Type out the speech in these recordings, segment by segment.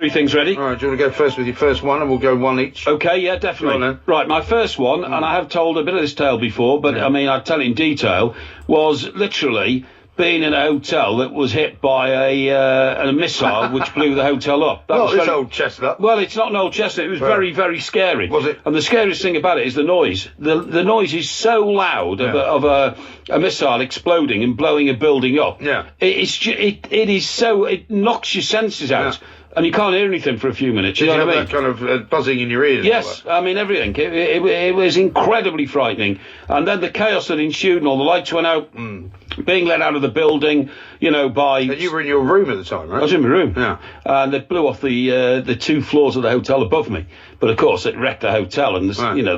Everything's ready. All right, do you want to go first with your first one, and we'll go one each? Okay, yeah, definitely. Go on, then. Right, my first one, and I have told a bit of this tale before, but I mean, I'll tell in detail, was literally being in a hotel that was hit by a missile which blew the hotel up. That was this old chestnut. Well, it's not an old chestnut. It was very, very scary. Was it? And the scariest thing about it is the noise. The noise is so loud of a missile exploding and blowing a building up. Yeah. It knocks your senses out. Yeah. And you can't hear anything for a few minutes. Did you know have what I mean? That kind of buzzing in your ears? Yes, I mean everything. It was incredibly frightening. And then the chaos that ensued, and all the lights went out, being let out of the building, by... And you were in your room at the time, right? I was in my room. Yeah. And they blew off the 2 floors of the hotel above me. But of course, it wrecked the hotel, and the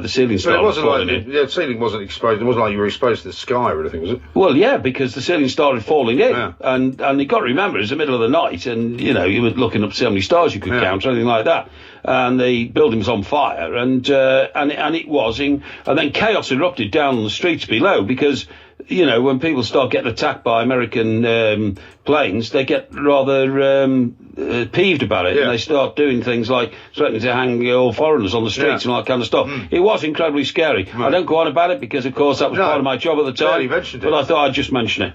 ceiling started falling in. The ceiling wasn't exposed. It wasn't like you were exposed to the sky or anything, was it? Well, yeah, because the ceiling started falling in, and you got to remember, it was the middle of the night, and you were looking up to see how many stars you could count, or anything like that. And the building was on fire, and it was, and then chaos erupted down on the streets below because. When people start getting attacked by American planes, they get rather peeved about it, and they start doing things like threatening to hang all foreigners on the streets and all that kind of stuff. It was incredibly scary. I don't go on about it because, of course, that was part of my job at the time, but I thought I'd just mention it.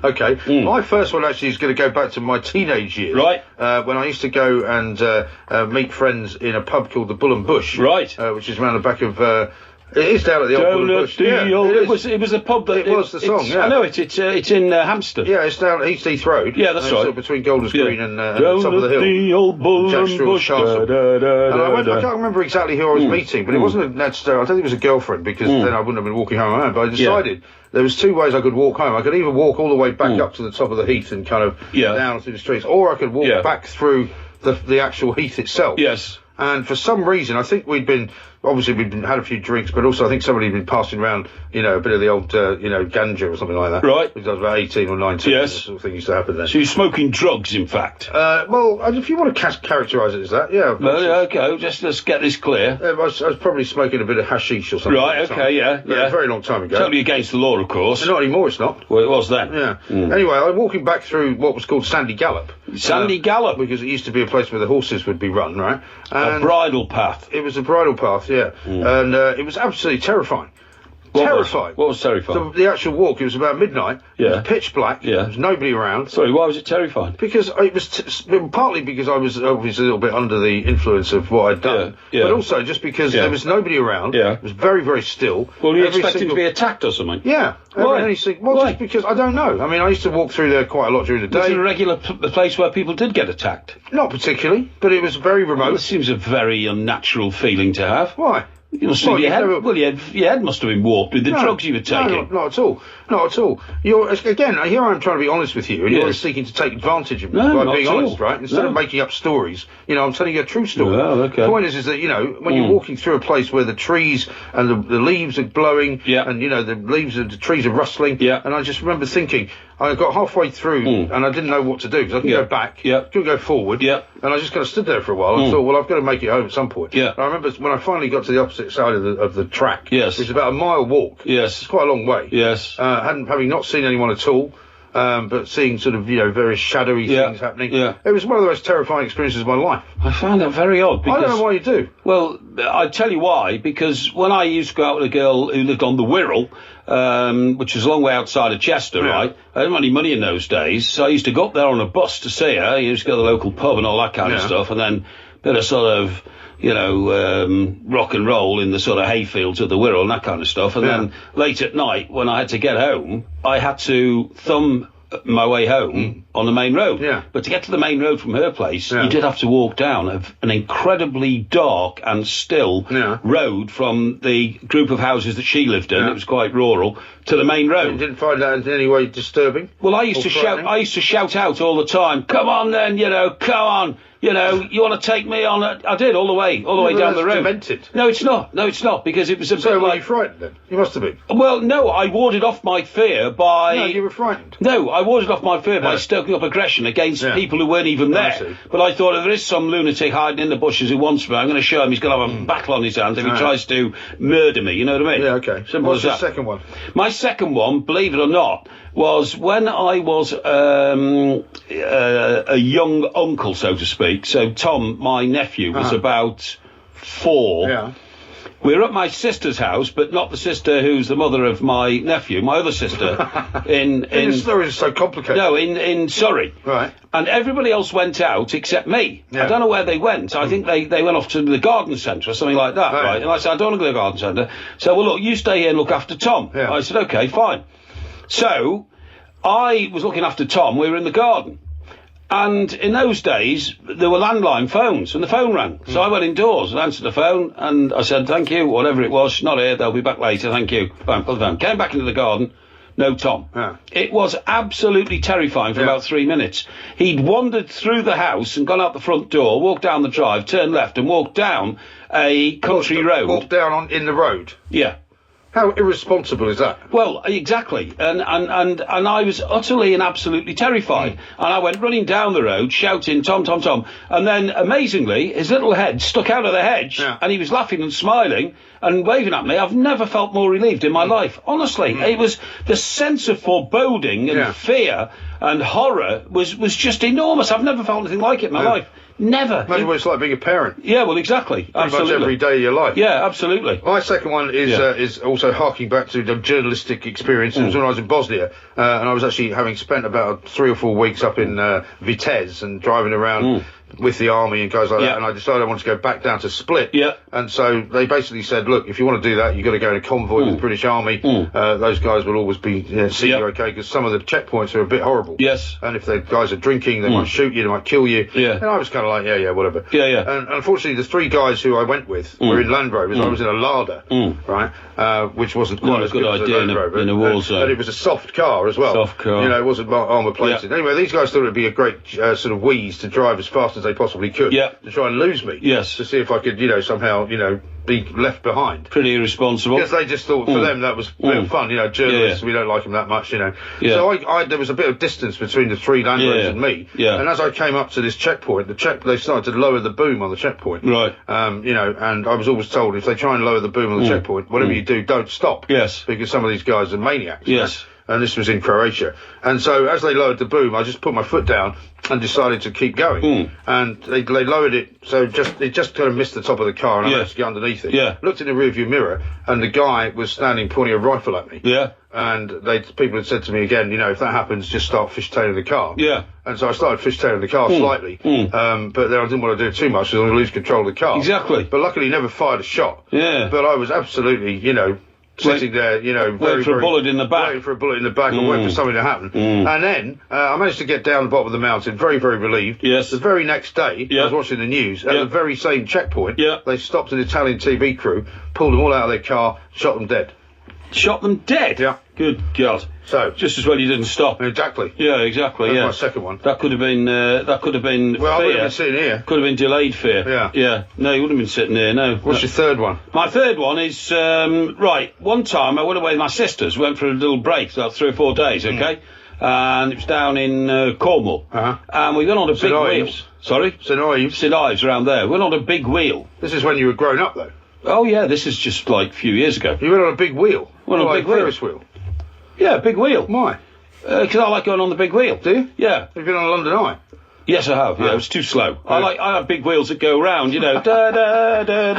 Okay. My first one actually is going to go back to my teenage years. Right. When I used to go and meet friends in a pub called the Bull and Bush. Right. Which is around the back of... It is down at the old Bull and Bush. It was a pub that... It was the song, I know it. It's in Hampstead. Yeah, it's down at East Heath Road. Yeah, that's right. Between Golders Green and the top of the hill. The old Bull and Bush. And I can't remember exactly who I was meeting, but it wasn't necessarily... I don't think it was a girlfriend, because then I wouldn't have been walking home alone, but I decided... There was 2 ways I could walk home. I could either walk all the way back up to the top of the heath and kind of down through the streets, or I could walk back through the actual heath itself. Yes. And for some reason, I think we'd had a few drinks, but also I think somebody had been passing around, a bit of the old, ganja or something like that. Right. Because I was about 18 or 19. Yes. That sort of thing used to happen then. So you're smoking drugs, in fact? Well, if you want to characterise it as that, yeah. Well, okay, let's get this clear. I was probably smoking a bit of hashish or something. Right, okay, yeah. A very long time ago. Totally against the law, of course. Not anymore, it's not. Well, it was then. Yeah. Anyway, I'm walking back through what was called Sandy Gallop. Sandy Gallop? Because it used to be a place where the horses would be run, right? And a bridle path. It was a bridle path, yeah. And it was absolutely terrifying. Terrifying. What was terrifying? The actual walk, it was about midnight. Yeah. It was pitch black. Yeah. There was nobody around. Sorry, why was it terrifying? Because it was partly because I was obviously a little bit under the influence of what I'd done. Yeah. But also just because there was nobody around. Yeah. It was very, very still. Well, you expecting to be attacked or something? Yeah. Why? Just because, I don't know. I mean, I used to walk through there quite a lot during the day. Was it a regular place where people did get attacked? Not particularly, but it was very remote. Well, it seems a very unnatural feeling to have. Why? Your head must have been warped with the drugs you were taking. No, not at all. Not at all. Here I'm trying to be honest with you, and you're seeking to take advantage of me by being honest, right? Instead of making up stories, I'm telling you a true story. Well, okay. The point is that, when you're walking through a place where the trees and the leaves are blowing, and, the leaves of the trees are rustling, and I just remember thinking, I got halfway through and I didn't know what to do, because I couldn't go back, couldn't go forward, and I just kind of stood there for a while and thought, well, I've got to make it home at some point. And I remember when I finally got to the opposite side of the track, which was about a mile walk, it's quite a long way, having not seen anyone at all, but seeing sort of, various shadowy things happening. It was one of the most terrifying experiences of my life. I found that very odd. Because, I don't know why you do. Well, I'll tell you why. Because when I used to go out with a girl who lived on the Wirral, which was a long way outside of Chester, right? I didn't have any money in those days, so I used to go up there on a bus to see her. I used to go to the local pub and all that kind of stuff, and then bit of sort of, rock and roll in the sort of hayfields of the Wirral and that kind of stuff. And then late at night, when I had to get home, I had to thumb my way home on the main road. But to get to the main road from her place, you did have to walk down an incredibly dark and still road from the group of houses that she lived in. It was quite rural, to the main road. You didn't find that in any way disturbing? Well, I used to shout out all the time, come on then, come on. You want to take me on? I did all the way down the road. Demented. No, it's not, because it was a bit like... So were you frightened then? You must have been. Well, no, I warded off my fear by... No, you were frightened. No, I warded off my fear by stoking up aggression against people who weren't even there. But I thought, if there is some lunatic hiding in the bushes who wants me, I'm going to show him he's going to have a battle on his hands if he tries to murder me, you know what I mean? Yeah, okay. Simple What's as your that. second one? My second one, believe it or not, was when I was a young uncle, so to speak. week. So Tom, my nephew, was about 4. Yeah. We were at my sister's house, but not the sister who's the mother of my nephew, my other sister, The story is so complicated. No, in Surrey. Right. And everybody else went out except me. Yeah. I don't know where they went. I think they went off to the garden centre or something like that, right? And I said, I don't want to go to the garden centre. So, well, look, you stay here and look after Tom. Yeah. I said, OK, fine. So, I was looking after Tom. We were in the garden. And in those days, there were landline phones, and the phone rang. So I went indoors and answered the phone, and I said, thank you, whatever it was. Not here, they'll be back later, thank you. Fine, put the phone. Came back into the garden, no Tom. Yeah. It was absolutely terrifying for about 3 minutes. He'd wandered through the house and gone out the front door, walked down the drive, turned left, and walked down a country road. Walked down in the road? Yeah. How irresponsible is that? Well, exactly. And I was utterly and absolutely terrified. And I went running down the road, shouting, Tom, Tom, Tom. And then, amazingly, his little head stuck out of the hedge, and he was laughing and smiling and waving at me. I've never felt more relieved in my life. Honestly, it was the sense of foreboding and fear and horror was just enormous. I've never felt anything like it in my life. Never. Imagine what it's like being a parent. Yeah, well, exactly. Absolutely. Much every day of your life. Yeah, absolutely. My second one is also harking back to the journalistic experience. It was when I was in Bosnia, and I was actually having spent about 3 or 4 weeks up in Vitez and driving around with the army and guys like that, and I decided I wanted to go back down to Split. Yeah. And so they basically said, look, if you want to do that, you've got to go in a convoy with the British Army. Those guys will always be see you okay, because some of the checkpoints are a bit horrible. Yes. And if the guys are drinking, they might shoot you, they might kill you. Yeah. And I was kind of like, yeah, whatever. Yeah, yeah. And unfortunately, the 3 guys who I went with were in Land Rovers. I was in a Lada, right, which wasn't quite as good as a Land Rover. In a war zone. And it was a soft car as well. Soft car. You know, it wasn't armour plated. Yeah. Anyway, these guys thought it'd be a great sort of wheeze to drive as fast as they possibly could. Yeah. To try and lose me. Yes. To see if I could, somehow, be left behind. Pretty irresponsible. Because they just thought for them that was a bit of fun. Journalists, we don't like them that much, Yeah. So there was a bit of distance between the 3 Land Rovers and me. Yeah. And as I came up to this checkpoint, they started to lower the boom on the checkpoint. Right. And I was always told if they try and lower the boom on the checkpoint, whatever you do, don't stop. Yes. Because some of these guys are maniacs. Yes. And this was in Croatia. And so as they lowered the boom, I just put my foot down and decided to keep going. And they lowered it, so it just kind of missed the top of the car, and I managed to get underneath it. Yeah. Looked in the rearview mirror, and the guy was standing pointing a rifle at me. Yeah. And people had said to me again, if that happens, just start fishtailing the car. Yeah. And so I started fishtailing the car slightly. But then I didn't want to do it too much, because I was going to lose control of the car. Exactly. But luckily, he never fired a shot. Yeah. But I was absolutely, sitting there, waiting for a bullet in the back. Waiting for a bullet in the back and waiting for something to happen. And then I managed to get down the bottom of the mountain, very, very relieved. Yes. The very next day, I was watching the news, at the very same checkpoint, they stopped an Italian TV crew, pulled them all out of their car, shot them dead. Shot them dead? Yeah. Good God. So just as well you didn't stop. Exactly. Yeah, exactly. That's my second one. That could have been. Well, fear. I would have been sitting here. Could have been delayed fear. Yeah. Yeah. No, you wouldn't have been sitting there. No. What's your third one? My third one is right. One time I went away with my sisters. Went for a little break, about 3 or 4 days. Okay. And it was down in Cornwall. And we went on a big wheel. Sorry. St Ives around there. We went on a big wheel. This is when you were grown up, though. Oh yeah, this is just like a few years ago. You went on a big wheel. Went on a big Ferris wheel. Yeah, big wheel. Why? Because I like going on the big wheel. Do you? Yeah. Have you been on a London Eye? Yes, I have. Yeah, it was too slow. I like big wheels that go round. Da da da da da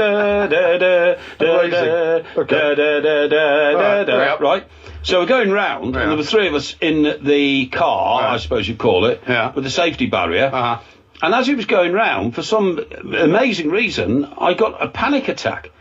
da da da da da da. Right. So we're going round, and there were 3 of us in the car, I suppose you'd call it, with a safety barrier. And as he was going round, for some amazing reason, I got a panic attack,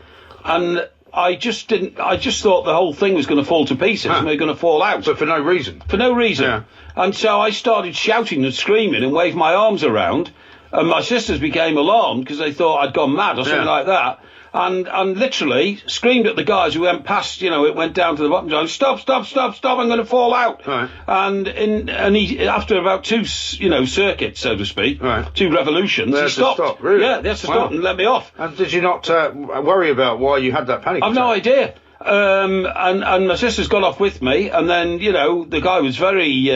and I just thought the whole thing was going to fall to pieces and we were going to fall out. But for no reason? For no reason. Yeah. And so I started shouting and screaming and waved my arms around, and my sisters became alarmed because they thought I'd gone mad or something like that. And literally screamed at the guys who went past, it went down to the bottom, going, stop, I'm going to fall out. Right. And he, after about 2, circuits, so to speak, 2 revolutions, he stopped. Stop, really? Yeah, they had to stop and let me off. And did you not worry about why you had that panic attack? I've no idea. And my sisters got off with me, and then, the guy was very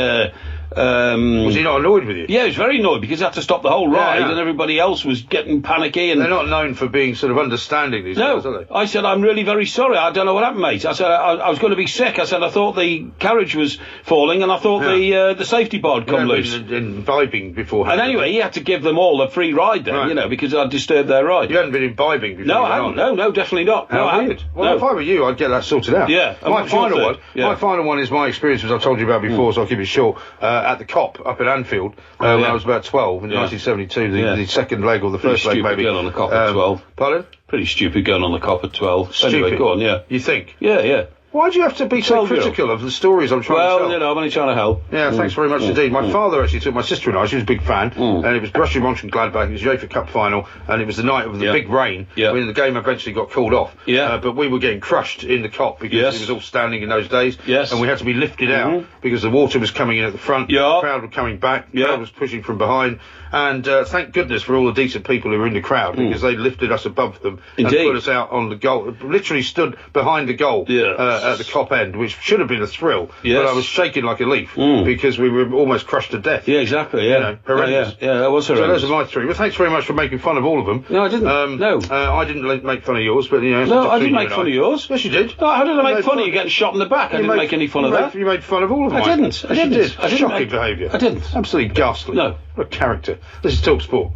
Was he not annoyed with you? Yeah, he was very annoyed because he had to stop the whole ride and everybody else was getting panicky. And they're not known for being sort of understanding, these guys, are they? I said, I'm really very sorry. I don't know what happened, mate. I said, I was going to be sick. I said, I thought the carriage was falling and I thought the safety board come loose. Imbibing beforehand. And anyway, he had to give them all a free ride then, because I'd disturbed their ride. You hadn't been imbibing before? No, I hadn't. No, definitely not. How weird. Well, if I were you, I'd get that sorted out. Yeah. My final one is my experience, as I've told you about before, so I'll keep it short, at the COP up at Anfield, when I was about 12 in 1972, the second leg or the first leg, maybe. Going on the COP at 12. Pardon? Pretty stupid going on the COP at 12. Stupid. Anyway, go on, yeah. You think? Yeah. Why do you have to be so critical of the stories I'm trying to tell? Well, I'm only trying to help. Yeah, thanks very much indeed. My father actually took my sister and I, she was a big fan, and it was Borussia Mönchengladbach, it was the UEFA Cup final, and it was the night of the big rain, when the game eventually got called off. But we were getting crushed in the COP because it was all standing in those days, and we had to be lifted out because the water was coming in at the front, the crowd were coming back, the crowd was pushing from behind, and thank goodness for all the decent people who were in the crowd, because they lifted us above them and put us out on the goal, literally stood behind the goal at the COP end, which should have been a thrill, but I was shaking like a leaf because we were almost crushed to death. Yeah, exactly, horrendous. Yeah, that was horrendous. So those are my three. Well, thanks very much for making fun of all of them. No, I didn't. I didn't make fun of yours, but No, I didn't make fun of yours. Yes, you did. No, how did I make fun of you getting shot in the back? I didn't make any fun of that. You made fun of all of them. I didn't. Yes, you did. Shocking behaviour. I didn't. Absolutely ghastly. No. What a character. This is talkSPORT.